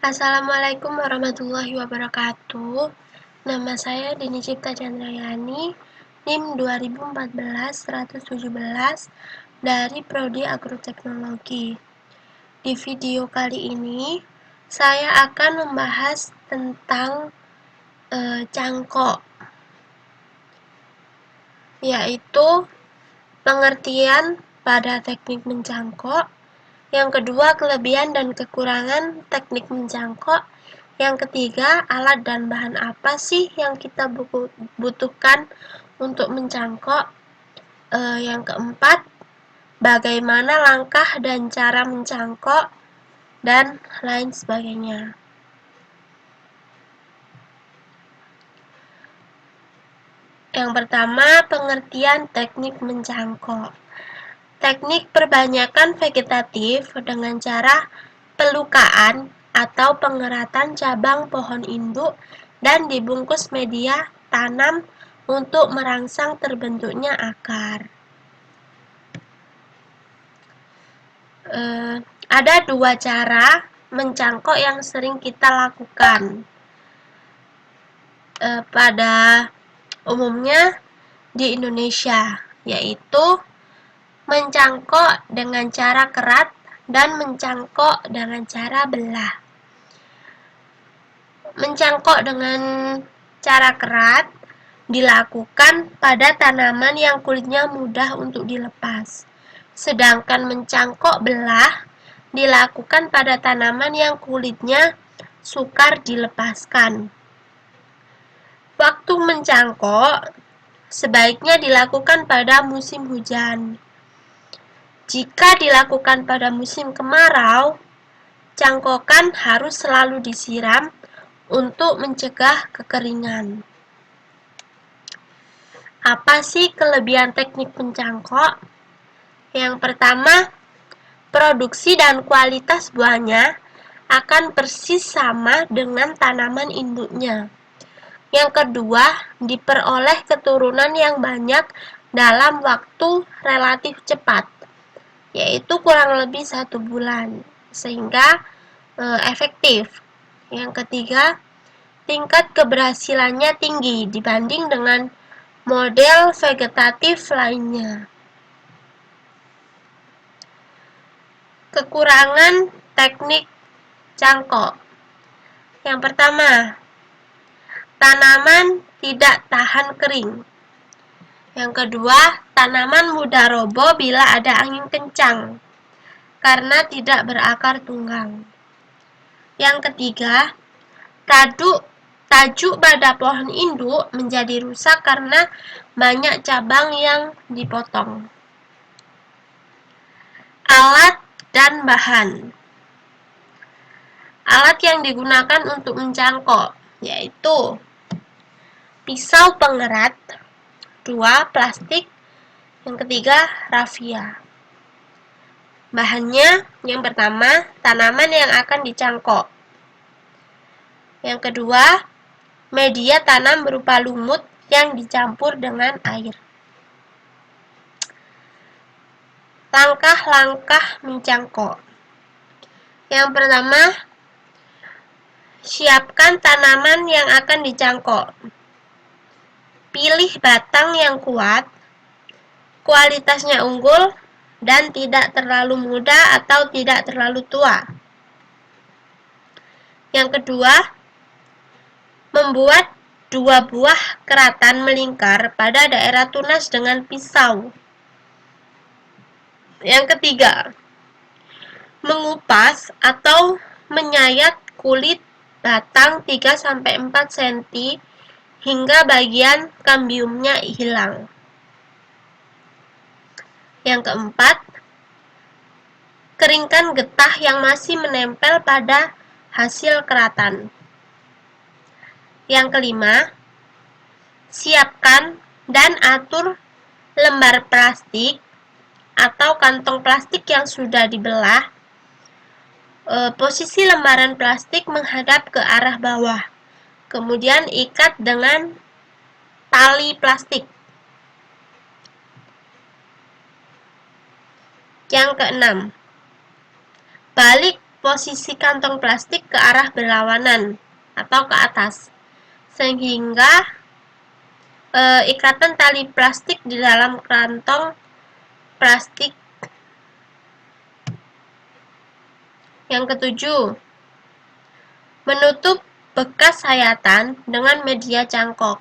Assalamualaikum warahmatullahi wabarakatuh. Nama saya Dini Cipta Chandrayani, NIM 2014-117 dari Prodi Agroteknologi. Di video kali ini, saya akan membahas tentang cangkok, yaitu pengertian pada teknik mencangkok. Yang kedua, kelebihan dan kekurangan teknik mencangkok. Yang ketiga, alat dan bahan apa sih yang kita butuhkan untuk mencangkok. Yang keempat, bagaimana langkah dan cara mencangkok, dan lain sebagainya. Yang pertama, pengertian teknik mencangkok. Teknik perbanyakan vegetatif dengan cara pelukaan atau pengeratan cabang pohon induk dan dibungkus media tanam untuk merangsang terbentuknya akar. Ada dua cara mencangkok yang sering kita lakukan. Pada umumnya di Indonesia, yaitu mencangkok dengan cara kerat dan mencangkok dengan cara belah. Mencangkok dengan cara kerat dilakukan pada tanaman yang kulitnya mudah untuk dilepas. Sedangkan mencangkok belah dilakukan pada tanaman yang kulitnya sukar dilepaskan. Waktu mencangkok sebaiknya dilakukan pada musim hujan. Jika dilakukan pada musim kemarau, cangkokan harus selalu disiram untuk mencegah kekeringan. Apa sih kelebihan teknik mencangkok? Yang pertama, produksi dan kualitas buahnya akan persis sama dengan tanaman induknya. Yang kedua, diperoleh keturunan yang banyak dalam waktu relatif cepat, yaitu kurang lebih 1 bulan, sehingga efektif. Yang ketiga, tingkat keberhasilannya tinggi dibanding dengan model vegetatif lainnya. Kekurangan teknik cangkok. Yang pertama, tanaman tidak tahan kering. Yang kedua, tanaman mudah roboh bila ada angin kencang karena tidak berakar tunggang. Yang ketiga, tajuk pada pohon induk menjadi rusak karena banyak cabang yang dipotong. Alat dan bahan. Alat yang digunakan untuk mencangkok yaitu pisau pengerat, 2 plastik, yang ketiga rafia. Bahannya, yang pertama, tanaman yang akan dicangkok. Yang kedua, media tanam berupa lumut yang dicampur dengan air. Langkah-langkah mencangkok. Yang pertama, siapkan tanaman yang akan dicangkok. Pilih batang yang kuat, kualitasnya unggul, dan tidak terlalu muda atau tidak terlalu tua. Yang kedua, membuat 2 buah keratan melingkar pada daerah tunas dengan pisau. Yang ketiga, mengupas atau menyayat kulit batang 3-4 cm hingga bagian kambiumnya hilang. Yang keempat, keringkan getah yang masih menempel pada hasil keratan. Yang kelima, siapkan dan atur lembar plastik atau kantong plastik yang sudah dibelah. Posisi lembaran plastik menghadap ke arah bawah. Kemudian ikat dengan tali plastik. Yang keenam, balik posisi kantong plastik ke arah berlawanan atau ke atas, sehingga ikatan tali plastik di dalam kantong plastik. Yang ketujuh, menutup bekas sayatan dengan media cangkok.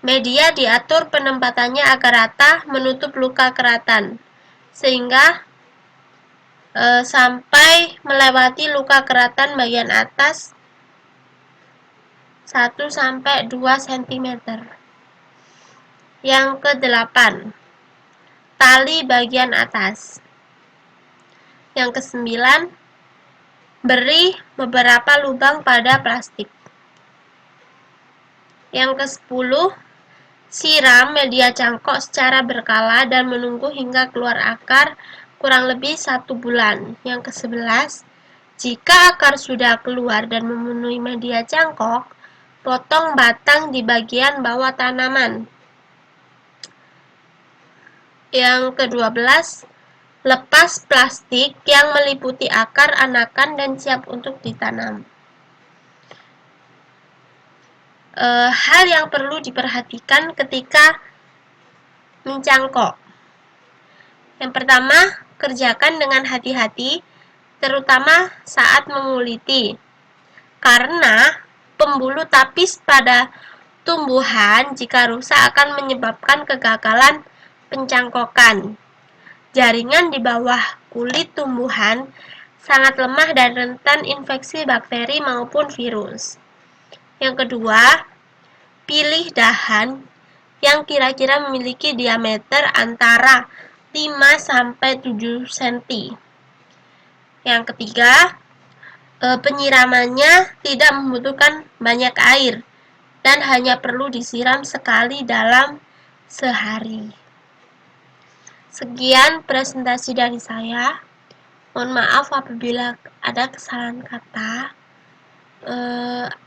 Media diatur penempatannya agar rata menutup luka keratan, sehingga sampai melewati luka keratan bagian atas 1-2 cm. Yang ke-8, tali bagian atas. Yang ke-9, beri beberapa lubang pada plastik. Yang ke-10, siram media cangkok secara berkala dan menunggu hingga keluar akar kurang lebih 1 bulan. Yang ke-11, jika akar sudah keluar dan memenuhi media cangkok, potong batang di bagian bawah tanaman. Yang ke-12, lepas plastik yang meliputi akar anakan dan siap untuk ditanam. Hal yang perlu diperhatikan ketika mencangkok. Yang pertama, kerjakan dengan hati-hati, terutama saat menguliti, karena pembuluh tapis pada tumbuhan jika rusak akan menyebabkan kegagalan pencangkokan. Jaringan di bawah kulit tumbuhan sangat lemah dan rentan infeksi bakteri maupun virus. Yang kedua, pilih dahan yang kira-kira memiliki diameter antara 5-7 cm. Yang ketiga, penyiramannya tidak membutuhkan banyak air dan hanya perlu disiram sekali dalam sehari. Sekian presentasi dari saya. Mohon maaf apabila ada kesalahan kata.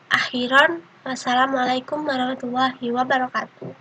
Akhiron, wassalamualaikum warahmatullahi wabarakatuh.